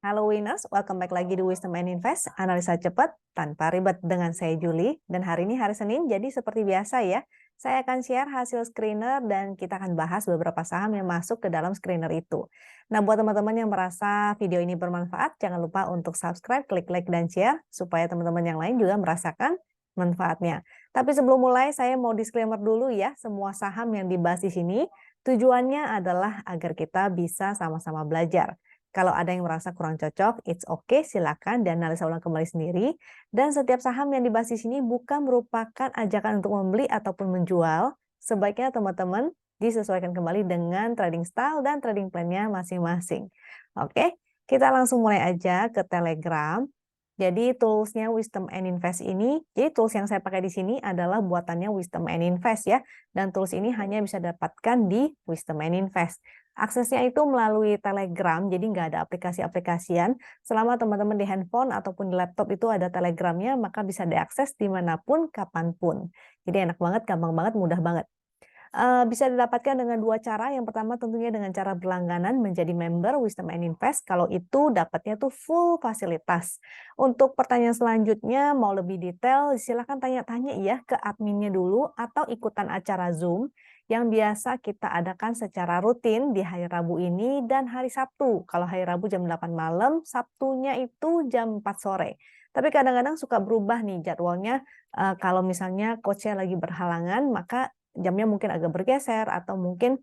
Halo Winners, welcome back lagi di Wisdom and Invest, analisa cepat tanpa ribet dengan saya Juli. Dan hari ini hari Senin, jadi seperti biasa ya, saya akan share hasil screener dan kita akan bahas beberapa saham yang masuk ke dalam screener itu. Nah, buat teman-teman yang merasa video ini bermanfaat, jangan lupa untuk subscribe, klik like, dan share, supaya teman-teman yang lain juga merasakan manfaatnya. Tapi sebelum mulai, saya mau disclaimer dulu ya, semua saham yang dibahas di sini, tujuannya adalah agar kita bisa sama-sama belajar. Kalau ada yang merasa kurang cocok, it's okay, silakan dianalisa ulang kembali sendiri. Dan setiap saham yang dibahas di sini bukan merupakan ajakan untuk membeli ataupun menjual. Sebaiknya teman-teman disesuaikan kembali dengan trading style dan trading plan-nya masing-masing. Oke, kita langsung mulai aja ke Telegram. Jadi toolsnya Wisdom and Invest ini, jadi tools yang saya pakai di sini adalah buatannya Wisdom and Invest ya. Dan tools ini hanya bisa didapatkan di Wisdom and Invest. Aksesnya itu melalui Telegram, jadi nggak ada aplikasi-aplikasian. Selama teman-teman di handphone ataupun di laptop itu ada Telegramnya, maka bisa diakses dimanapun, kapanpun. Jadi enak banget, gampang banget, mudah banget. Bisa didapatkan dengan dua cara. Yang pertama tentunya dengan cara berlangganan menjadi member Wisdom and Invest. Kalau itu dapatnya tuh full fasilitas. Untuk pertanyaan selanjutnya mau lebih detail silahkan tanya-tanya ya ke adminnya dulu atau ikutan acara Zoom yang biasa kita adakan secara rutin di hari Rabu ini dan hari Sabtu. Kalau hari Rabu jam 8 malam, Sabtunya itu jam 4 sore. Tapi kadang-kadang suka berubah nih jadwalnya. Kalau misalnya coachnya lagi berhalangan, maka jamnya mungkin agak bergeser atau mungkin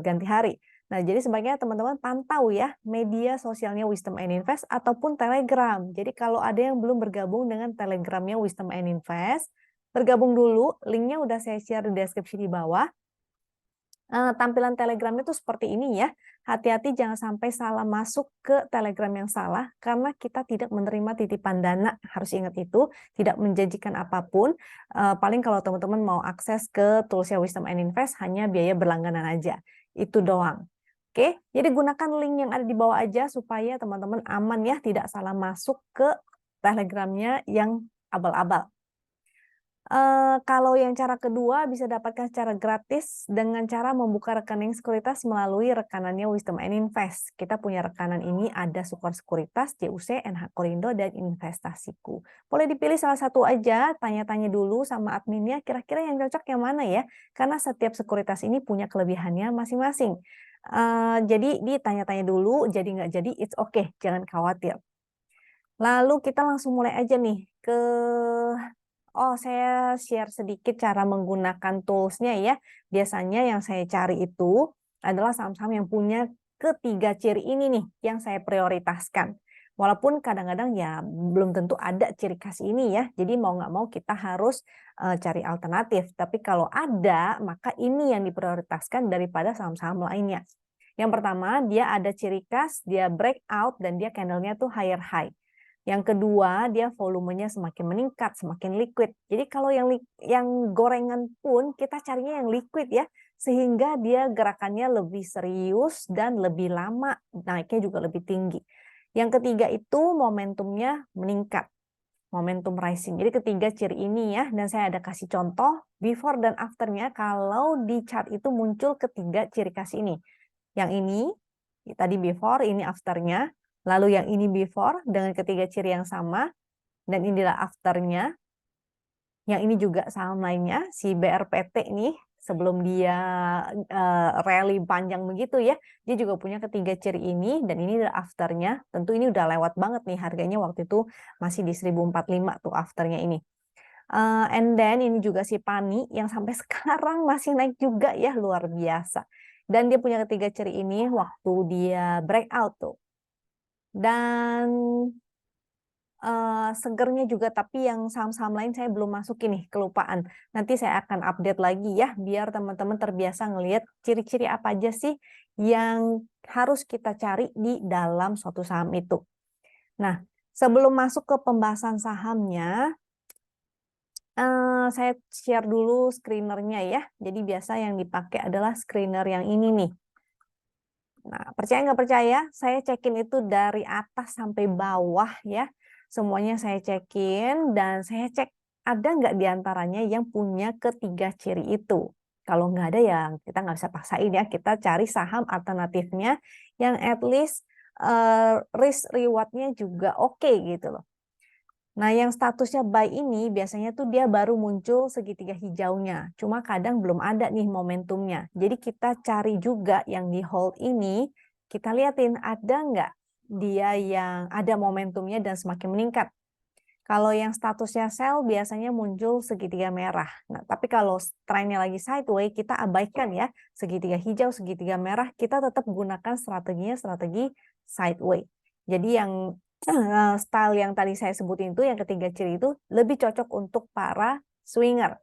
ganti hari. Nah, jadi sebaiknya teman-teman pantau ya media sosialnya Wisdom and Invest ataupun Telegram. Jadi kalau ada yang belum bergabung dengan Telegramnya Wisdom and Invest, bergabung dulu, linknya udah saya share di deskripsi di bawah. Tampilan Telegram itu seperti ini ya. Hati-hati jangan sampai salah masuk ke Telegram yang salah karena kita tidak menerima titipan dana. Harus ingat itu, tidak menjanjikan apapun. Paling kalau teman-teman mau akses ke toolsnya Wisdom and Invest hanya biaya berlangganan aja. Itu doang. Oke, jadi gunakan link yang ada di bawah aja supaya teman-teman aman ya, tidak salah masuk ke Telegramnya yang abal-abal. Kalau yang cara kedua bisa dapatkan secara gratis dengan cara membuka rekening sekuritas melalui rekanannya Wisdom and Invest. Kita punya rekanan ini ada Sukor Sekuritas, JUC, NH Korindo, dan Investasiku. Boleh dipilih salah satu aja, tanya-tanya dulu sama adminnya kira-kira yang cocok yang mana ya. Karena setiap sekuritas ini punya kelebihannya masing-masing. Jadi ditanya-tanya dulu, jadi nggak jadi, it's okay, jangan khawatir. Lalu kita langsung mulai aja nih ke saya share sedikit cara menggunakan tools-nya ya. Biasanya yang saya cari itu adalah saham-saham yang punya ketiga ciri ini nih yang saya prioritaskan. Walaupun kadang-kadang ya belum tentu ada ciri khas ini ya. Jadi mau nggak mau kita harus cari alternatif. Tapi kalau ada, maka ini yang diprioritaskan daripada saham-saham lainnya. Yang pertama, dia ada ciri khas, dia breakout dan dia candle-nya tuh higher high. Yang kedua, dia volumenya semakin meningkat, semakin liquid. Jadi kalau yang gorengan pun kita carinya yang liquid ya, sehingga dia gerakannya lebih serius dan lebih lama, naiknya juga lebih tinggi. Yang ketiga itu momentumnya meningkat, momentum rising. Jadi ketiga ciri ini ya, dan saya ada kasih contoh before dan afternya kalau di chart itu muncul ketiga ciri khas ini. Yang ini, tadi before, ini afternya. Lalu yang ini before dengan ketiga ciri yang sama. Dan inilah afternya. Yang ini juga saham lainnya, si BRPT ini sebelum dia rally panjang begitu ya. Dia juga punya ketiga ciri ini dan ini adalah afternya. Tentu ini udah lewat banget nih harganya waktu itu masih di 1045 tuh afternya ini. And then ini juga si Pani yang sampai sekarang masih naik juga ya, luar biasa. Dan dia punya ketiga ciri ini waktu dia breakout tuh. Dan segernya juga, tapi yang saham-saham lain saya belum masukin nih, kelupaan. Nanti saya akan update lagi ya, biar teman-teman terbiasa ngelihat ciri-ciri apa aja sih yang harus kita cari di dalam suatu saham itu. Nah, sebelum masuk ke pembahasan sahamnya, saya share dulu screenernya ya. Jadi biasa yang dipakai adalah screener yang ini nih. Nah, percaya nggak percaya, saya cekin itu dari atas sampai bawah ya. Semuanya saya cekin dan saya cek ada nggak diantaranya yang punya ketiga ciri itu. Kalau nggak ada ya kita nggak bisa paksain ya, kita cari saham alternatifnya yang at least risk reward-nya juga oke gitu loh. Nah, yang statusnya buy ini biasanya tuh dia baru muncul segitiga hijaunya. Cuma kadang belum ada nih momentumnya. Jadi kita cari juga yang di hold ini, kita liatin ada nggak dia yang ada momentumnya dan semakin meningkat. Kalau yang statusnya sell biasanya muncul segitiga merah. Nah, tapi kalau trennya lagi sideways, kita abaikan ya. Segitiga hijau, segitiga merah, kita tetap gunakan strateginya strategi sideways. Jadi yang style yang tadi saya sebutin itu, yang ketiga ciri itu lebih cocok untuk para swinger.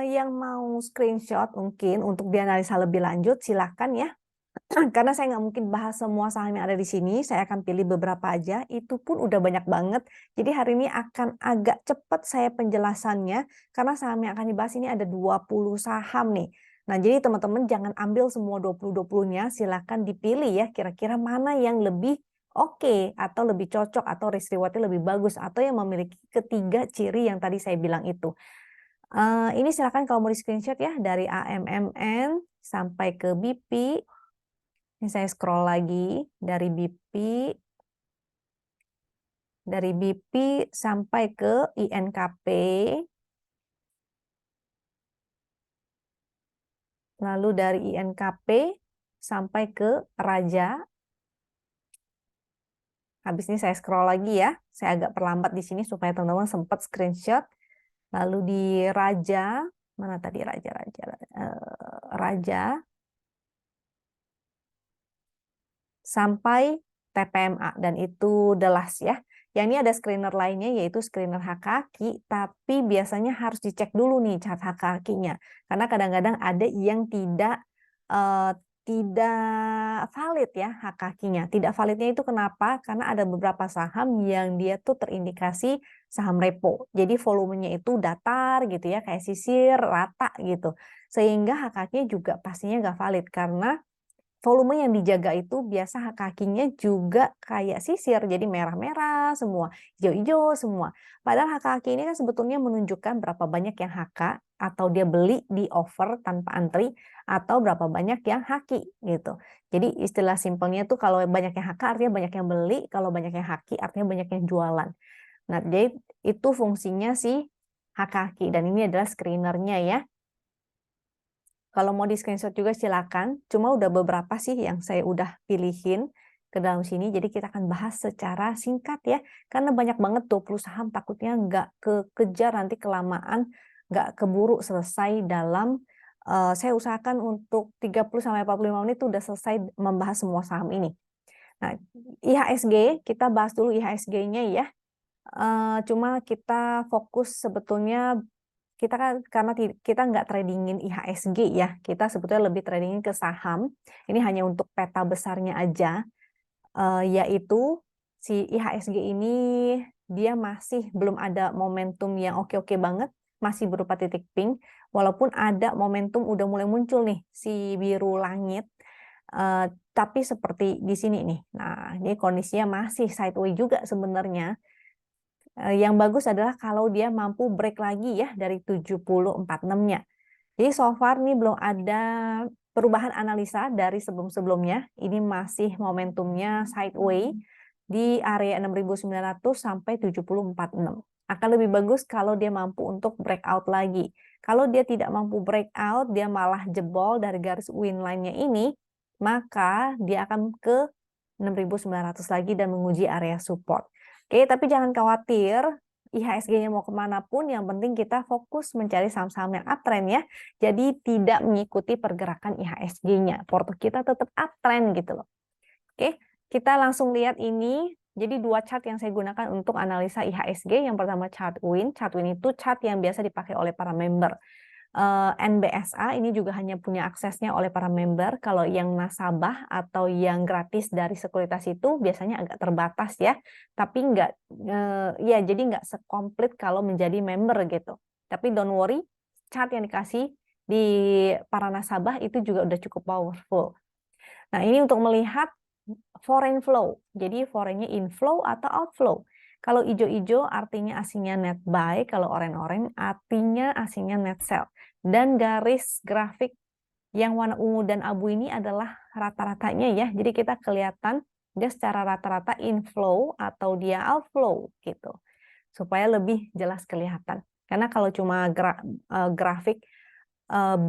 Yang mau screenshot mungkin untuk dianalisa lebih lanjut, silahkan ya. Karena saya nggak mungkin bahas semua saham yang ada di sini, saya akan pilih beberapa aja, itu pun udah banyak banget. Jadi hari ini akan agak cepat saya penjelasannya, karena saham yang akan dibahas ini ada 20 saham nih. Nah, jadi teman-teman jangan ambil semua 20-20-nya, silahkan dipilih ya, kira-kira mana yang lebih oke, atau lebih cocok, atau risk reward-nya lebih bagus, atau yang memiliki ketiga ciri yang tadi saya bilang itu. Ini silahkan kalau mau di screenshot ya, dari AMMN sampai ke BP. Ini saya scroll lagi dari BP sampai ke INKP, lalu dari INKP sampai ke Raja. Habis ini saya scroll lagi ya, saya agak perlambat di sini supaya teman-teman sempat screenshot. Lalu di Raja, mana tadi Raja sampai TPMA, dan itu the last ya. Yang ini ada screener lainnya, yaitu screener HKQ, tapi biasanya harus dicek dulu nih chart HKQ-nya. Karena kadang-kadang ada yang tidak valid ya HKQ-nya. Tidak validnya itu kenapa? Karena ada beberapa saham yang dia tuh terindikasi saham repo. Jadi volumenya itu datar gitu ya, kayak sisir, rata gitu. Sehingga HKQ-nya juga pastinya nggak valid, karena volume yang dijaga itu biasa kakinya juga kayak sisir, jadi merah-merah semua, hijau-hijau semua. Padahal kaki ini kan sebetulnya menunjukkan berapa banyak yang HK, atau dia beli di offer tanpa antri, atau berapa banyak yang haki gitu. Jadi istilah simpelnya tuh kalau banyak yang HK artinya banyak yang beli, kalau banyak yang haki artinya banyak yang jualan. Nah, jadi itu fungsinya si HKQ, dan ini adalah screenernya ya. Kalau mau di screenshot juga silakan, cuma udah beberapa sih yang saya udah pilihin ke dalam sini, jadi kita akan bahas secara singkat ya, karena banyak banget 20 saham, takutnya nggak kekejar nanti kelamaan, nggak keburu selesai dalam, saya usahakan untuk 30-45 menit itu udah selesai membahas semua saham ini. Nah, IHSG, kita bahas dulu IHSG-nya ya, cuma kita fokus sebetulnya kita kan karena kita nggak tradingin IHSG ya, kita sebetulnya lebih tradingin ke saham. Ini hanya untuk peta besarnya aja, yaitu si IHSG ini dia masih belum ada momentum yang oke-oke banget, masih berupa titik pink, walaupun ada momentum udah mulai muncul nih, si biru langit, tapi seperti di sini nih. Nah, ini kondisinya masih sideways juga sebenarnya. Yang bagus adalah kalau dia mampu break lagi ya dari 7046-nya. Jadi so far nih belum ada perubahan analisa dari sebelum-sebelumnya. Ini masih momentumnya sideways di area 6.900 sampai 7046. Akan lebih bagus kalau dia mampu untuk breakout lagi. Kalau dia tidak mampu breakout, dia malah jebol dari garis win line-nya ini, maka dia akan ke 6.900 lagi dan menguji area support. Oke, tapi jangan khawatir, IHSG-nya mau kemana pun, yang penting kita fokus mencari saham-saham yang uptrend ya. Jadi tidak mengikuti pergerakan IHSG-nya. Porto kita tetap uptrend gitu loh. Oke, kita langsung lihat ini. Jadi dua chart yang saya gunakan untuk analisa IHSG. Yang pertama chart win. Chart win itu chart yang biasa dipakai oleh para member. NBSA ini juga hanya punya aksesnya oleh para member. Kalau yang nasabah atau yang gratis dari sekuritas itu biasanya agak terbatas ya. Tapi nggak, ya jadi nggak sekomplit kalau menjadi member gitu. Tapi don't worry, chart yang dikasih di para nasabah itu juga udah cukup powerful. Nah, ini untuk melihat foreign flow. Jadi foreignnya inflow atau outflow. Kalau hijau-hijau artinya asingnya net buy, kalau oranye-oranye artinya asingnya net sell. Dan garis grafik Yang warna ungu dan abu ini adalah rata-ratanya ya. Jadi kita kelihatan dia secara rata-rata inflow atau dia outflow gitu. Supaya lebih jelas kelihatan. Karena kalau cuma grafik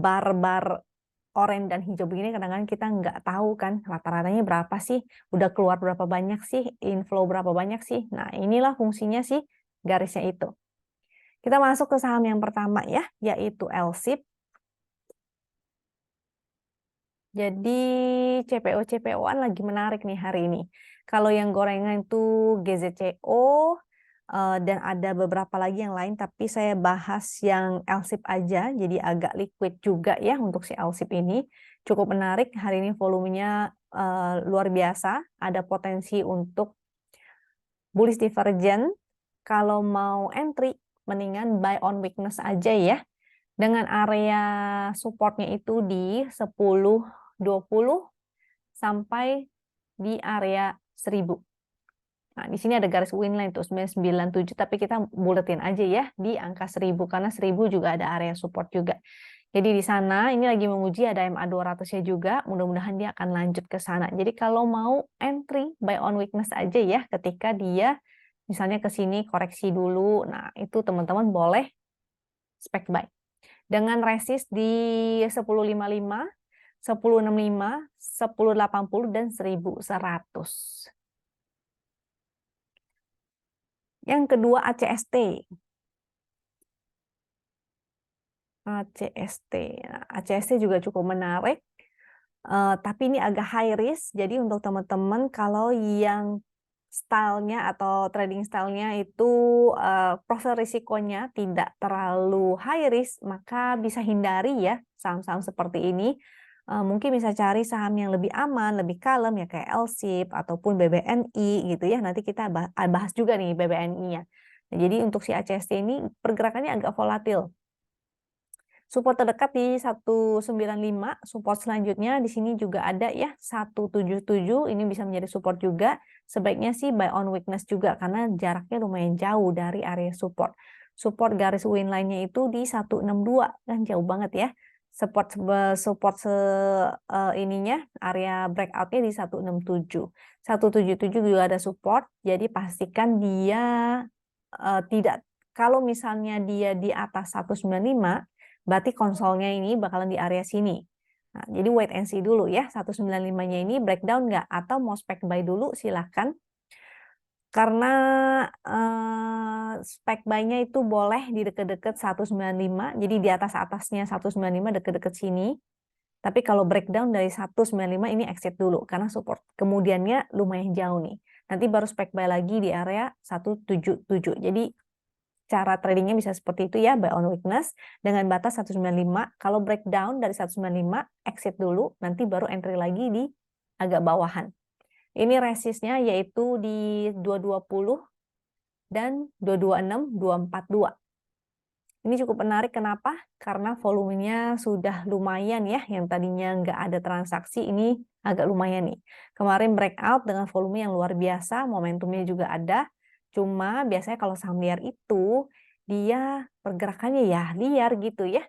bar-bar oranye dan hijau begini kadang-kadang kita nggak tahu kan rata-ratanya berapa sih, udah keluar berapa banyak sih, inflow berapa banyak sih. Nah, inilah fungsinya sih garisnya itu. Kita masuk ke saham yang pertama ya, yaitu LSIP. Jadi CPO-CPO-an lagi menarik nih hari ini. Kalau yang gorengan itu GZCO, dan ada beberapa lagi yang lain, tapi saya bahas yang LSIP aja, jadi agak liquid juga ya untuk si LSIP ini. Cukup menarik, hari ini volumenya luar biasa, ada potensi untuk bullish divergence. Kalau mau entry, mendingan buy on weakness aja ya. Dengan area supportnya itu di 10.20 sampai di area 1000. Nah, di sini ada garis win line tuh 997, tapi kita buletin aja ya di angka 1000 karena 1000 juga ada area support juga. Jadi di sana ini lagi menguji ada MA 200-nya juga, mudah-mudahan dia akan lanjut ke sana. Jadi kalau mau entry buy on weakness aja ya ketika dia misalnya ke sini koreksi dulu. Nah, itu teman-teman boleh spek buy. Dengan resist di 1055, 1065, 1080 dan 1100. Yang kedua ACST. ACST. Nah, ACST juga cukup menarik. Tapi ini agak high risk. Jadi untuk teman-teman kalau yang stylenya atau trading stylenya itu profil risikonya tidak terlalu high risk, maka bisa hindari ya saham-saham seperti ini. Mungkin bisa cari saham yang lebih aman, lebih kalem ya kayak LSIP ataupun BBNI gitu ya. Nanti kita bahas juga nih BBNI-nya. Nah, jadi untuk si ACST ini pergerakannya agak volatil. Support terdekat di 195, support selanjutnya di sini juga ada ya 177, ini bisa menjadi support juga. Sebaiknya sih buy on weakness juga karena jaraknya lumayan jauh dari area support. Support garis win line-nya itu di 162, kan jauh banget ya. Support ininya area breakout-nya di 167. 177 juga ada support, jadi pastikan dia tidak, kalau misalnya dia di atas 195 berarti konsolnya ini bakalan di area sini. Nah, jadi wait and see dulu ya, 195-nya ini breakdown nggak? Atau mau spek buy dulu silahkan. Karena spek buy-nya itu boleh di deket-deket 195, jadi di atas-atasnya 195 deket-deket sini. Tapi kalau breakdown dari 195 ini exit dulu, karena support kemudiannya lumayan jauh nih. Nanti baru spek buy lagi di area 177. Jadi cara tradingnya bisa seperti itu ya, buy on weakness dengan batas 195. Kalau breakdown dari 195, exit dulu, nanti baru entry lagi di agak bawahan. Ini resistnya yaitu di 220 dan 226, 242. Ini cukup menarik, kenapa? Karena volumenya sudah lumayan ya, yang tadinya nggak ada transaksi, ini agak lumayan nih. Kemarin breakout dengan volume yang luar biasa, momentumnya juga ada. Cuma biasanya kalau saham liar itu dia pergerakannya ya liar gitu ya.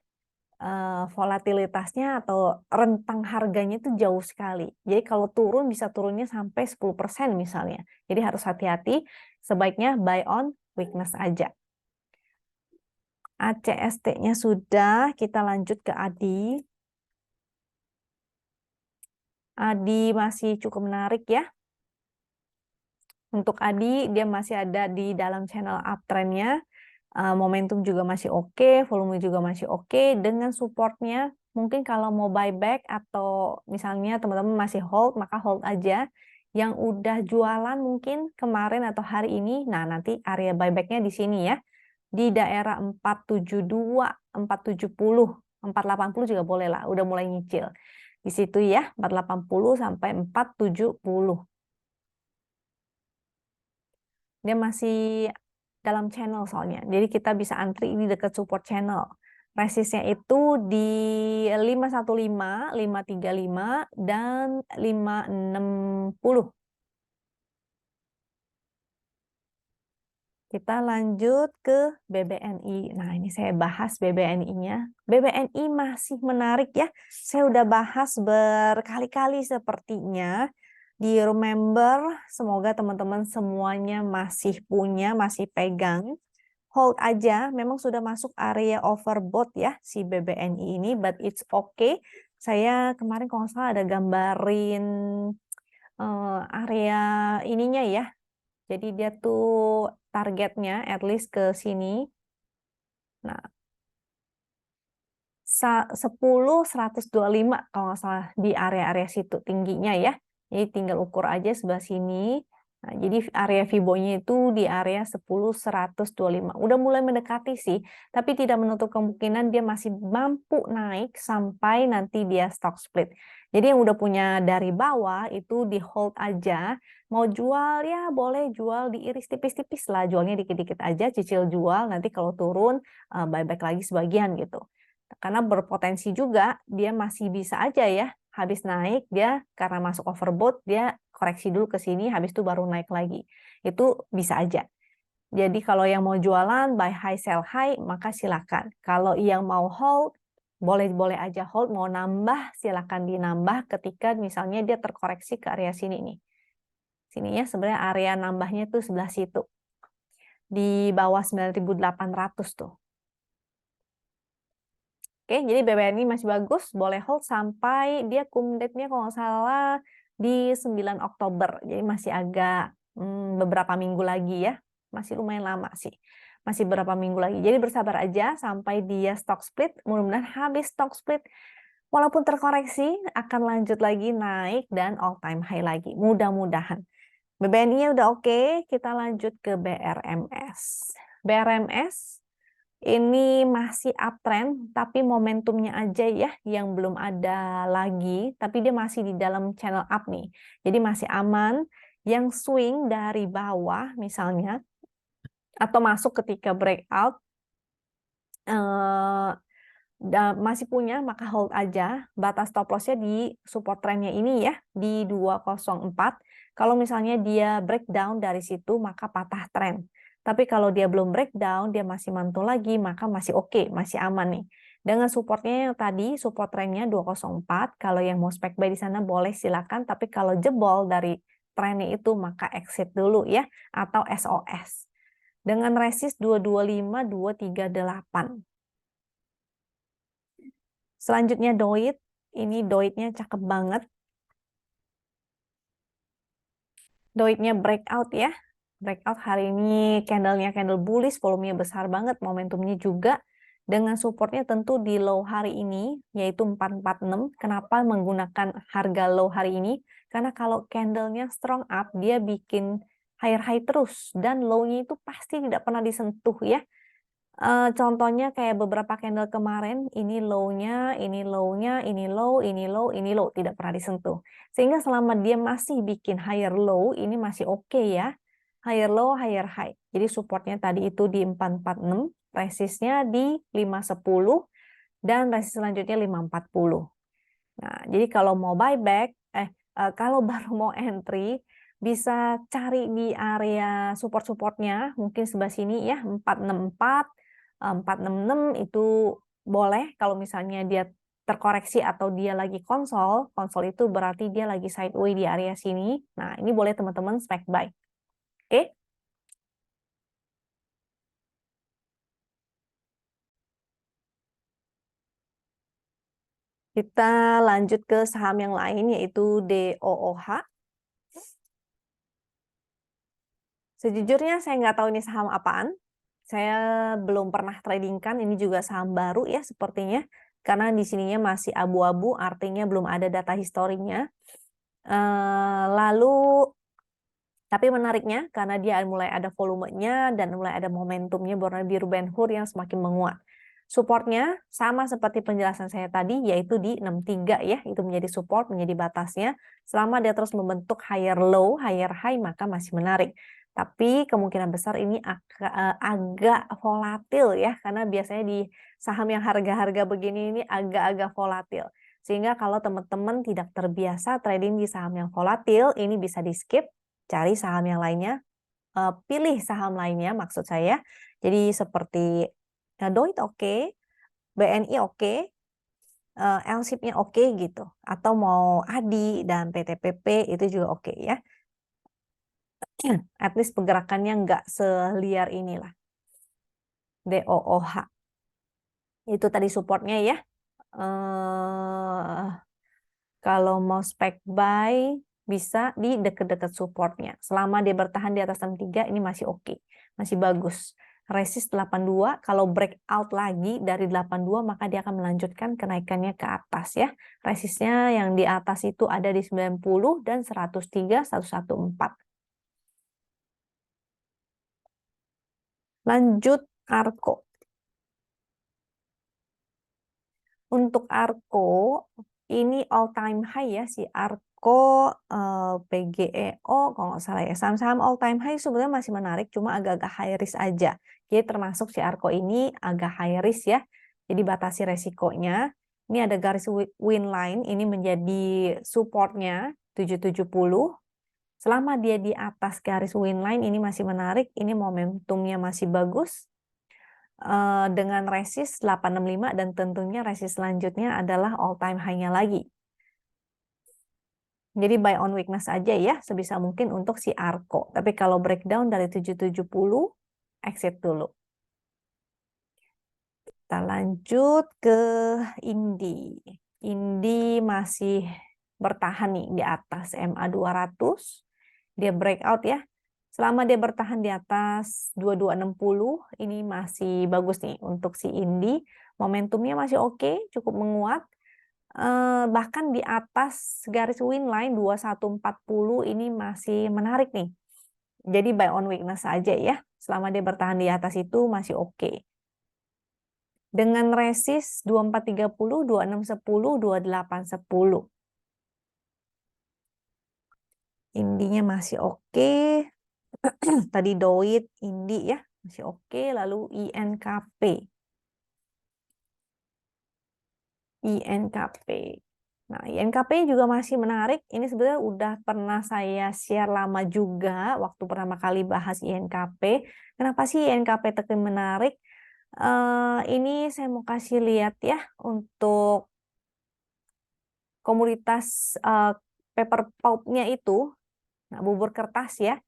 Volatilitasnya atau rentang harganya itu jauh sekali. Jadi kalau turun bisa turunnya sampai 10% misalnya. Jadi harus hati-hati, sebaiknya buy on weakness aja. ACST-nya sudah, kita lanjut ke ADI. ADI masih cukup menarik ya. Untuk ADI, dia masih ada di dalam channel uptrend-nya. Momentum juga masih oke, volume juga masih oke. Dengan supportnya, mungkin kalau mau buyback atau misalnya teman-teman masih hold, maka hold aja. Yang udah jualan mungkin kemarin atau hari ini, nah nanti area buyback-nya di sini ya. Di daerah 472, 470, 480 juga boleh lah, udah mulai nyicil. Di situ ya, 480 sampai 470. Dia masih dalam channel soalnya. Jadi kita bisa antri di dekat support channel. Resistnya itu di 515, 535, dan 560. Kita lanjut ke BBNI. Nah, ini saya bahas BBNI-nya. BBNI masih menarik ya. Saya udah bahas berkali-kali sepertinya. Di remember, semoga teman-teman semuanya masih punya, masih pegang. Hold aja, memang sudah masuk area overbought ya si BBNI ini, but it's okay. Saya kemarin kalau nggak salah ada gambarin area ininya ya. Jadi dia tuh targetnya at least ke sini. Nah, 10.125 kalau nggak salah di area-area situ tingginya ya. Jadi tinggal ukur aja sebelah sini. Nah, jadi area Fibo-nya itu di area 10.125. Udah mulai mendekati sih, tapi tidak menutup kemungkinan dia masih mampu naik sampai nanti dia stock split. Jadi yang udah punya dari bawah itu di hold aja. Mau jual ya boleh jual diiris tipis-tipis lah. Jualnya dikit-dikit aja, cicil jual. Nanti kalau turun buyback lagi sebagian gitu. Karena berpotensi juga dia masih bisa aja ya habis naik dia karena masuk overbought dia koreksi dulu ke sini habis itu baru naik lagi. Itu bisa aja. Jadi kalau yang mau jualan buy high sell high maka silakan. Kalau yang mau hold boleh-boleh aja hold, mau nambah silakan dinambah ketika misalnya dia terkoreksi ke area sini nih. Sininya sebenarnya area nambahnya tuh sebelah situ. Di bawah 9.800 tuh. Oke, jadi BBNI masih bagus, boleh hold sampai dia cum date-nya kalau nggak salah di 9 Oktober. Jadi masih agak beberapa minggu lagi ya. Masih lumayan lama sih. Masih beberapa minggu lagi. Jadi bersabar aja sampai dia stock split. Mudah-mudahan habis stock split. Walaupun terkoreksi, akan lanjut lagi naik dan all time high lagi. Mudah-mudahan. BBNI-nya udah oke, kita lanjut ke BRMS. BRMS ini masih uptrend, tapi momentumnya aja ya yang belum ada lagi, tapi dia masih di dalam channel up nih. Jadi masih aman. Yang swing dari bawah misalnya, atau masuk ketika breakout, masih punya, maka hold aja. Batas stop loss-nya di support trend-nya ini ya, di 204. Kalau misalnya dia breakdown dari situ, maka patah trend. Tapi kalau dia belum breakdown, dia masih mantul lagi, maka masih oke, masih aman nih. Dengan supportnya yang tadi, support trend-nya 204, kalau yang mau spek buy di sana boleh silakan, tapi kalau jebol dari trend itu, maka exit dulu ya, atau SOS. Dengan resist 225, 238. Selanjutnya Doit, ini Doitnya cakep banget. Doitnya breakout ya. Breakout hari ini candlenya candle bullish, volumenya besar banget, momentumnya juga. Dengan supportnya tentu di low hari ini, yaitu 446. Kenapa menggunakan harga low hari ini? Karena kalau candlenya strong up, dia bikin higher high terus. Dan low-nya itu pasti tidak pernah disentuh ya. Contohnya kayak beberapa candle kemarin, ini low-nya, ini low-nya, ini low, ini low, ini low, tidak pernah disentuh. Sehingga selama dia masih bikin higher low, ini masih oke ya. Higher low, higher high. Jadi supportnya tadi itu di 446, resistnya di 510, dan resist selanjutnya 540. Nah, jadi kalau mau buyback, kalau baru mau entry, bisa cari di area support-supportnya, mungkin sebelah sini ya, 464, 466 itu boleh kalau misalnya dia terkoreksi atau dia lagi konsol itu berarti dia lagi sideway di area sini. Nah, ini boleh teman-teman spek buy. Oke? Kita lanjut ke saham yang lain yaitu DOOH. Sejujurnya saya nggak tahu ini saham apaan. Saya belum pernah tradingkan, ini juga saham baru ya sepertinya. Karena di sininya masih abu-abu, artinya belum ada data historinya. Lalu, tapi menariknya karena dia mulai ada volumenya dan mulai ada momentumnya berwarna biru Ben Hur yang semakin menguat. Supportnya sama seperti penjelasan saya tadi, yaitu di 63 ya, itu menjadi support, menjadi batasnya. Selama dia terus membentuk higher low, higher high, maka masih menarik. Tapi kemungkinan besar ini agak volatil ya, karena biasanya di saham yang harga-harga begini ini agak-agak volatil. Sehingga kalau teman-teman tidak terbiasa trading di saham yang volatil, ini bisa di skip, cari saham yang lainnya. pilih saham lainnya maksud saya. Jadi seperti Doit oke, BNI oke, LSIP-nya oke gitu. Atau mau ADI dan PTPP itu juga oke ya. At least pergerakannya nggak seliar inilah. DOOH. Itu tadi supportnya ya. Kalau mau spek buy bisa di dekat-dekat supportnya. Selama dia bertahan di atas 63 ini masih oke. Masih bagus. Resist 82, kalau breakout lagi dari 82 maka dia akan melanjutkan kenaikannya ke atas ya. Resistnya yang di atas itu ada di 90 dan 103, 114. Lanjut Arko. Untuk Arko ini all time high ya si Arko PGEO kalau nggak salah ya. Saham-saham all time high sebenarnya masih menarik cuma agak-agak high risk aja. Jadi termasuk si Arko ini agak high risk ya. Jadi batasi resikonya. Ini ada garis win line ini menjadi supportnya 770. Selama dia di atas garis win line ini masih menarik, ini momentumnya masih bagus. Dengan resist 865 dan tentunya resist selanjutnya adalah all time high-nya lagi. Jadi buy on weakness aja ya sebisa mungkin untuk si Arko. Tapi kalau breakdown dari 770 exit dulu. Kita lanjut ke Indi. Indi masih bertahan nih di atas MA 200. Dia breakout ya. Selama dia bertahan di atas 2260, ini masih bagus nih untuk si Indi. Momentumnya masih oke, cukup menguat. Bahkan di atas garis win line 2140 ini masih menarik nih. Jadi buy on weakness saja ya. Selama dia bertahan di atas itu masih oke. Dengan resist 2430, 2610, 2810. Indinya masih oke. Tadi Doit, Indi ya, masih oke. Lalu INKP. INKP. Nah, INKP juga masih menarik. Ini sebenarnya udah pernah saya share lama juga waktu pertama kali bahas INKP. Kenapa sih INKP tekan menarik? Ini saya mau kasih lihat ya untuk komoditas paper pulp-nya itu. Nah, bubur kertas ya.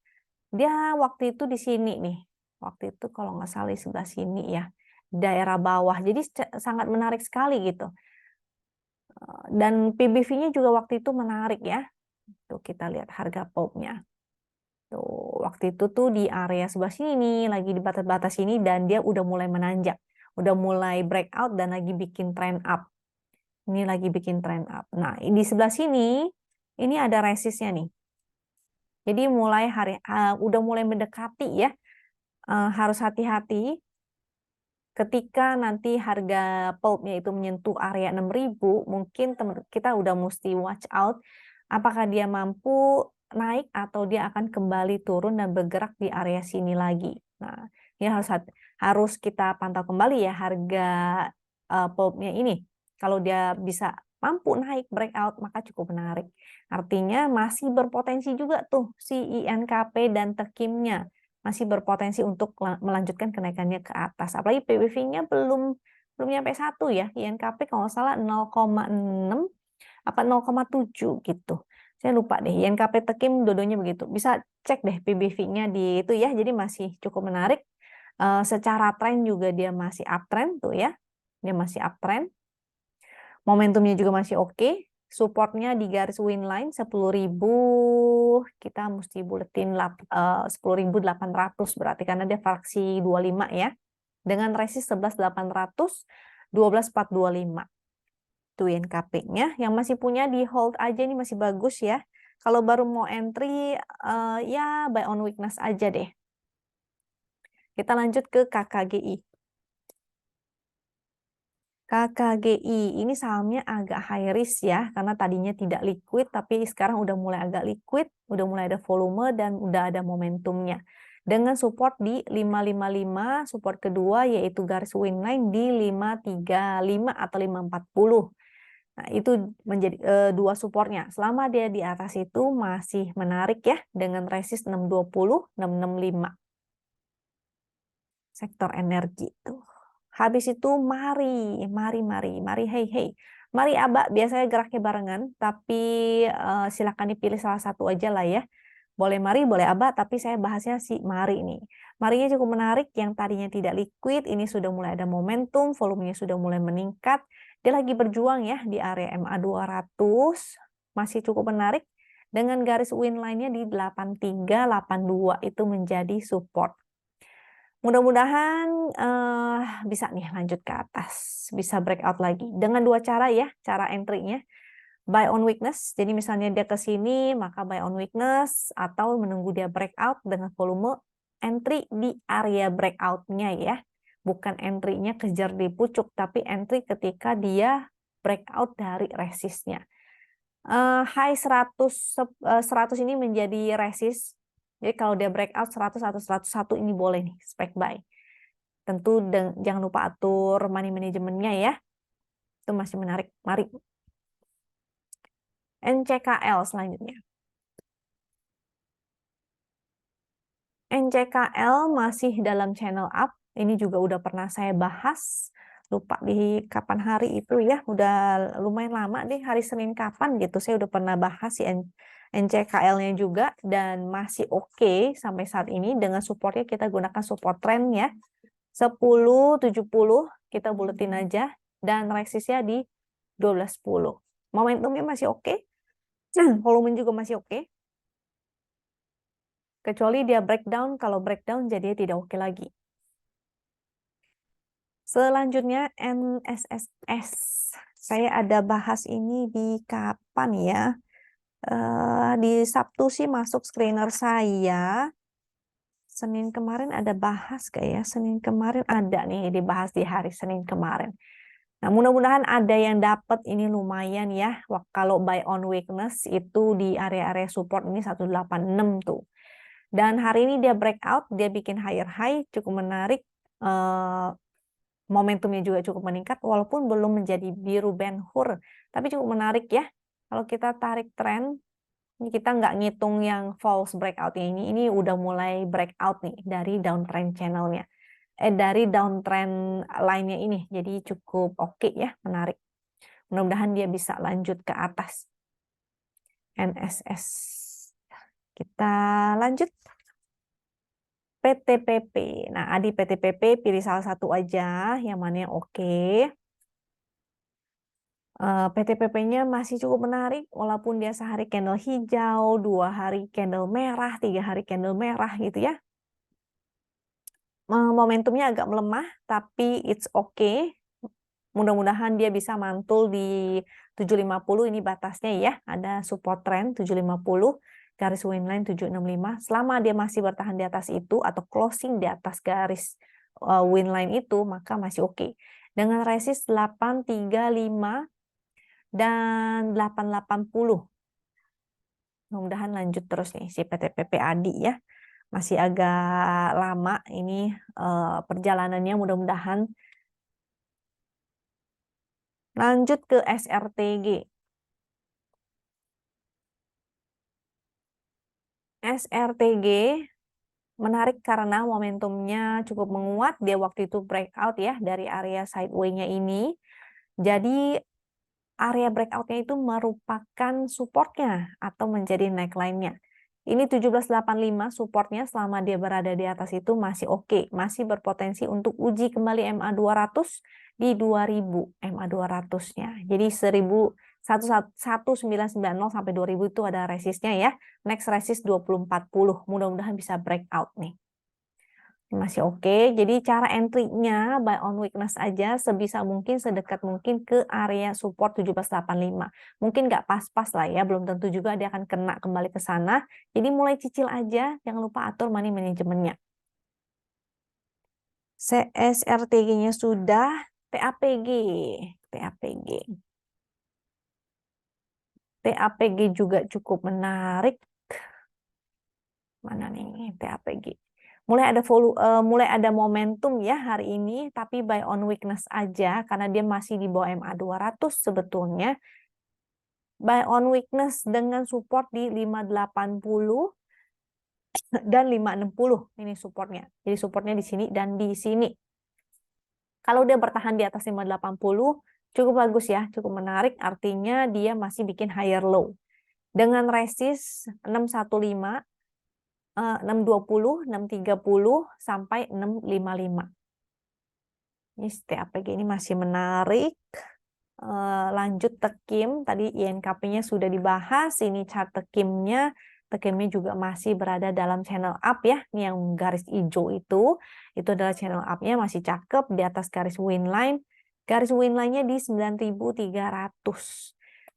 Dia waktu itu di sini nih. Waktu itu kalau nggak salah di sebelah sini ya. Daerah bawah. Jadi sangat menarik sekali gitu. Dan PBV-nya juga waktu itu menarik ya. Tuh kita lihat harga pulp-nya. Tuh, waktu itu tuh di area sebelah sini, lagi di batas-batas ini dan dia udah mulai menanjak. Udah mulai breakout dan lagi bikin trend up. Ini lagi bikin trend up. Nah, di sebelah sini ini ada resistnya nih. Jadi mulai udah mulai mendekati ya. Harus hati-hati ketika nanti harga pulpnya itu menyentuh area 6.000, mungkin kita udah mesti watch out apakah dia mampu naik atau dia akan kembali turun dan bergerak di area sini lagi. Nah, ini harus kita pantau kembali ya harga pulpnya ini. Kalau dia bisa mampu naik breakout maka cukup menarik. Artinya masih berpotensi juga tuh si INKP dan tekimnya masih berpotensi untuk melanjutkan kenaikannya ke atas. Apalagi PBV-nya belum nyampe 1 ya. INKP kalau nggak salah 0,6 apa 0,7 gitu. Saya lupa deh. INKP Tekim dua-duanya begitu. Bisa cek deh PBV-nya di itu ya. Jadi masih cukup menarik. Secara tren juga dia masih uptrend tuh ya. Dia masih uptrend. Momentumnya juga masih oke. Supportnya di garis win line 10.000, kita mesti buletin 10.800 berarti karena dia fraksi 25 ya. Dengan resist 11.800, 12.425. Itu INKP-nya. Yang masih punya di hold aja ini masih bagus ya. Kalau baru mau entry ya buy on weakness aja deh. Kita lanjut ke KKGI. KKGI ini sahamnya agak high risk ya, karena tadinya tidak liquid, tapi sekarang udah mulai agak liquid, udah mulai ada volume, dan udah ada momentumnya. Dengan support di 555, support kedua yaitu garis win line di 535 atau 540. Nah, itu menjadi dua supportnya. Selama dia di atas itu masih menarik ya, dengan resist 620, 665. Sektor energi tuh. Habis itu mari, hey, hey. Mari Aba, biasanya geraknya barengan, tapi silakan dipilih salah satu aja lah ya. Boleh mari, boleh Aba, tapi saya bahasnya si mari nih. Marinya cukup menarik, yang tadinya tidak liquid, ini sudah mulai ada momentum, volumenya sudah mulai meningkat. Dia lagi berjuang ya di area MA 200, masih cukup menarik. Dengan garis win line-nya di 83, 82 itu menjadi support. Mudah-mudahan bisa nih lanjut ke atas, bisa breakout lagi. Dengan dua cara ya, cara entry-nya. Buy on weakness, jadi misalnya dia ke sini, maka buy on weakness, atau menunggu dia breakout dengan volume entry di area breakout-nya ya. Bukan entry-nya kejar di pucuk, tapi entry ketika dia breakout dari resist-nya. High 100 ini menjadi resist. Jadi kalau dia breakout 100 atau 101 ini boleh nih spek buy. Tentu jangan lupa atur money manajemennya ya. Itu masih menarik. Mari. NCKL selanjutnya. NCKL masih dalam channel up. Ini juga udah pernah saya bahas. Lupa di kapan hari itu ya. Udah lumayan lama deh, hari Senin kapan gitu. Saya udah pernah bahas si NCKL-nya juga. Dan masih oke sampai saat ini. Dengan supportnya kita gunakan support trend ya. 10.70 kita buletin aja. Dan resistnya di 12.10. Momentumnya masih oke. Volume juga masih oke. Kecuali dia breakdown, kalau breakdown jadi tidak oke lagi. Selanjutnya NSSS. Saya ada bahas ini di kapan ya? Di Sabtu sih masuk screener saya. Senin kemarin ada bahas gak ya? Senin kemarin ada nih dibahas di hari Senin kemarin. Nah, mudah-mudahan ada yang dapat ini lumayan ya. Kalau buy on weakness itu di area-area support ini 186 tuh. Dan hari ini dia breakout, dia bikin higher high, cukup menarik. Momentumnya juga cukup meningkat, walaupun belum menjadi biru Ben Hur. Tapi cukup menarik ya. Kalau kita tarik tren, kita nggak ngitung yang false breakout-nya ini udah mulai breakout nih dari downtrend channel-nya. Dari downtrend line-nya ini. Jadi cukup oke ya, menarik. Mudah-mudahan dia bisa lanjut ke atas. NSS. Kita lanjut. PTPP. Nah, Adi PTPP pilih salah satu aja, yang mana yang oke. PTPP-nya masih cukup menarik, walaupun dia sehari candle hijau, 2 hari candle merah, 3 hari candle merah gitu ya. Momentumnya agak melemah, tapi it's okay. Mudah-mudahan dia bisa mantul di 750, ini batasnya ya. Ada support trend 750. Garis winline 765, selama dia masih bertahan di atas itu atau closing di atas garis winline itu, maka masih oke. Dengan resist 835 dan 880. Mudah-mudahan lanjut terus nih si PTPP Adi ya. Masih agak lama ini perjalanannya, mudah-mudahan. Lanjut ke SRTG. SRTG menarik karena momentumnya cukup menguat. Dia waktu itu breakout ya dari area sideway-nya ini. Jadi area breakout-nya itu merupakan supportnya atau menjadi neckline-nya. Ini 1785 supportnya, selama dia berada di atas itu masih oke. Masih berpotensi untuk uji kembali MA 200 di 2000 MA 200-nya. Jadi 1990 sampai 2000 itu ada resistnya ya. Next resist 2040. Mudah-mudahan bisa breakout nih. Masih oke. Jadi cara entry-nya buy on weakness aja, sebisa mungkin sedekat mungkin ke area support 1785. Mungkin nggak pas-pas lah ya, belum tentu juga dia akan kena kembali ke sana. Jadi mulai cicil aja, jangan lupa atur money manajemennya. CSRTG-nya sudah, TAPG. TAPG. TAPG juga cukup menarik. Mana nih TAPG? mulai ada momentum ya hari ini, tapi buy on weakness aja karena dia masih di bawah MA 200 sebetulnya. Buy on weakness dengan support di 580 dan 560 ini supportnya. Jadi supportnya di sini dan di sini. Kalau dia bertahan di atas 580 cukup bagus ya, cukup menarik. Artinya dia masih bikin higher low. Dengan resist 615, 620, 630 sampai 655. Ini STAPG ini masih menarik. Lanjut tekim, tadi INKP-nya sudah dibahas, ini chart tekimnya juga masih berada dalam channel up ya, ini yang garis hijau itu adalah channel up-nya masih cakep di atas garis winline nya di 9.300.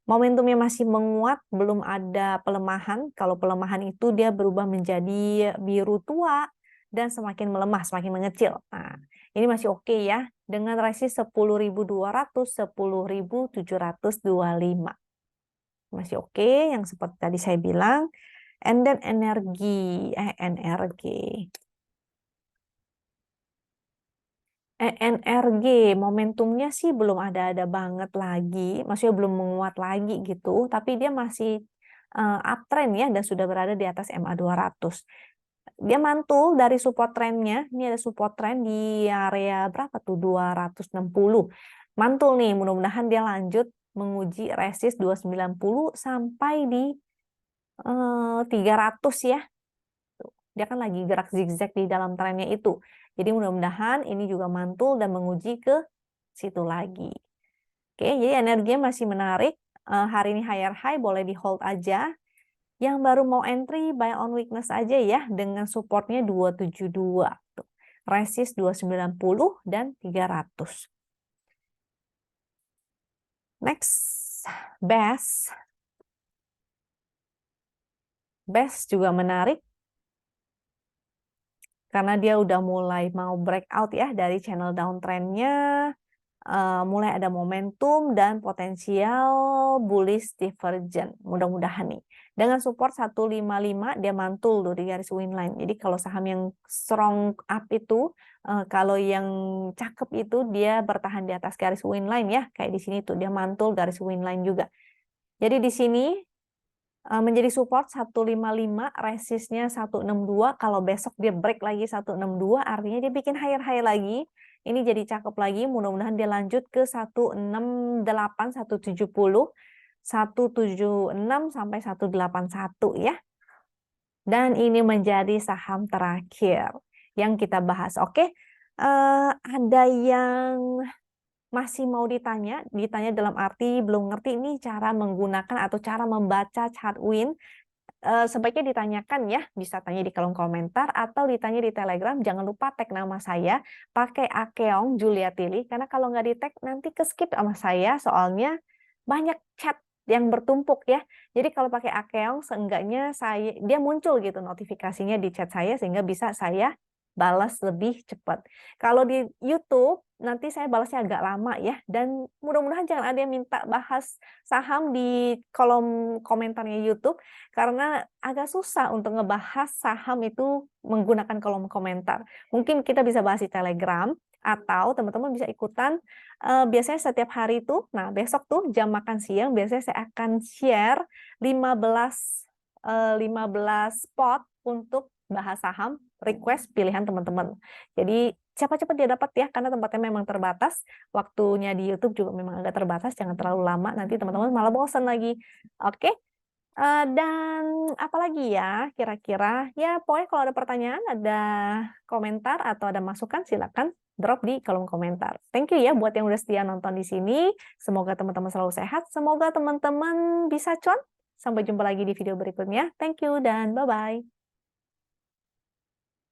Momentumnya masih menguat, belum ada pelemahan. Kalau pelemahan itu dia berubah menjadi biru tua dan semakin melemah, semakin mengecil. Nah, ini masih oke ya, dengan resist 10.200, 10.725. Masih oke, yang seperti tadi saya bilang. And then NRG, momentumnya sih belum ada banget lagi, maksudnya belum menguat lagi gitu, tapi dia masih uptrend ya, dan sudah berada di atas MA 200. Dia mantul dari support trendnya, ini ada support trend di area berapa tuh, 260. Mantul nih, mudah-mudahan dia lanjut menguji resist 290 sampai di 300 ya. Dia kan lagi gerak zigzag di dalam trennya itu. Jadi mudah-mudahan ini juga mantul dan menguji ke situ lagi. Oke, jadi energinya masih menarik. Hari ini higher high boleh di hold aja. Yang baru mau entry buy on weakness aja ya, dengan supportnya 272. Tuh. Resist 290 dan 300. Next, BES. BES juga menarik karena dia udah mulai mau breakout ya dari channel downtrend-nya. Mulai ada momentum dan potensial bullish divergent. Mudah-mudahan nih. Dengan support 155 dia mantul tuh di garis winline. Jadi kalau saham yang strong up itu, kalau yang cakep itu dia bertahan di atas garis winline ya. Kayak di sini tuh dia mantul garis winline juga. Jadi di sini menjadi support 155, resistnya 162. Kalau besok dia break lagi 162, artinya dia bikin higher high lagi. Ini jadi cakep lagi, mudah-mudahan dia lanjut ke 168, 170, 176 sampai 181 ya. Dan ini menjadi saham terakhir yang kita bahas. Oke, ada yang masih mau ditanya dalam arti belum ngerti ini cara menggunakan atau cara membaca chart win, sebaiknya ditanyakan ya, bisa tanya di kolom komentar atau ditanya di Telegram. Jangan lupa tag nama saya, pakai Akeong Julia Tili, karena kalau nggak di tag nanti ke skip sama saya, soalnya banyak chat yang bertumpuk ya. Jadi kalau pakai Akeong, seenggaknya dia muncul gitu notifikasinya di chat saya, sehingga bisa saya balas lebih cepat. Kalau di YouTube nanti saya balasnya agak lama ya, dan mudah-mudahan jangan ada yang minta bahas saham di kolom komentarnya YouTube karena agak susah untuk ngebahas saham itu menggunakan kolom komentar. Mungkin kita bisa bahas di Telegram atau teman-teman bisa ikutan biasanya setiap hari itu. Nah, besok tuh jam makan siang biasanya saya akan share 15 spot untuk bahas saham, request pilihan teman-teman. Jadi cepat-cepat dia dapat ya, karena tempatnya memang terbatas. Waktunya di YouTube juga memang agak terbatas, jangan terlalu lama, nanti teman-teman malah bosan lagi. Oke, dan apalagi ya kira-kira? Ya pokoknya kalau ada pertanyaan, ada komentar, atau ada masukan, silakan drop di kolom komentar. Thank you ya buat yang udah setia nonton di sini. Semoga teman-teman selalu sehat, semoga teman-teman bisa cuan. Sampai jumpa lagi di video berikutnya. Thank you dan bye-bye.